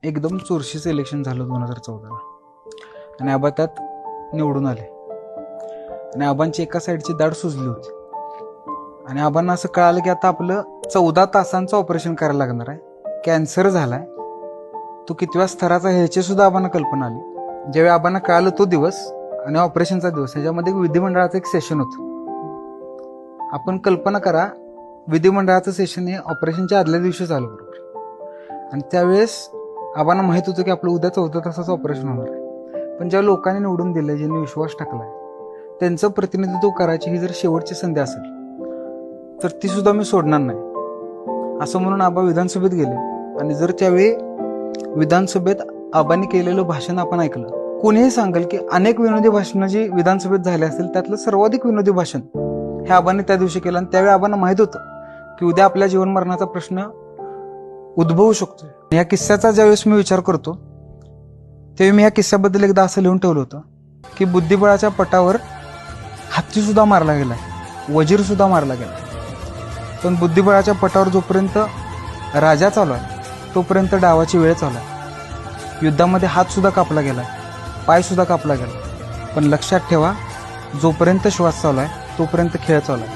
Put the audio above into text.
एकदम चुरशीचं इलेक्शन झालं 2014ला आणि आबा त्यात निवडून आले आणि आबांची एका साईडची दाढ सुजली होती आणि आबांना असं कळालं की आता आपलं 14 तासांचं ऑपरेशन करायला लागणार आहे. कॅन्सर झालाय, तो कितव्या स्तराचा ह्याची सुद्धा आबांना कल्पना आली. ज्यावेळी आबांना कळालं तो दिवस आणि ऑपरेशनचा दिवस, ह्याच्यामध्ये विधिमंडळाचं एक सेशन होतं. आपण कल्पना करा, विधिमंडळाचं सेशन हे ऑपरेशनच्या आदल्या दिवशी चालू बरोबर, आणि त्यावेळेस आबांना माहित होतं की आपलं उद्या 14 तासाचं ऑपरेशन होणार आहे. पण ज्या लोकांनी निवडून दिलंय, ज्यांनी विश्वास टाकलाय, त्यांचं प्रतिनिधित्व करायची ही जर शेवटची संधी असेल तर ती सुद्धा मी सोडणार नाही, असं म्हणून आबा विधानसभेत गेले. आणि जर त्यावेळी विधानसभेत आबांनी केलेलं भाषण आपण ऐकलं, कोणीही सांगेल की अनेक विनोदी भाषणं जी विधानसभेत झाली असतील त्यातलं सर्वाधिक विनोदी भाषण हे आबांनी त्या दिवशी केलं. आणि त्यावेळी आबांना माहित होतं की उद्या आपल्या जीवन मरणाचा प्रश्न उद्भवू शकतो. या किस्स्याचा ज्यावेळेस मी विचार करतो त्यावेळी मी या किस्स्याबद्दल एकदा असं लिहून ठेवलं होतं की बुद्धिबळाच्या पटावर हत्ती सुद्धा मारला गेला, वजीर सुद्धा मारला गेला, पण बुद्धिबळाच्या पटावर जोपर्यंत राजा चालू आहे तोपर्यंत डावाची वेळ चालू आहे. युद्धामध्ये हात सुद्धा कापला गेला, पाय सुद्धा कापला गेला, पण लक्षात ठेवा, जोपर्यंत श्वास चालू आहे तोपर्यंत खेळ चालू आहे.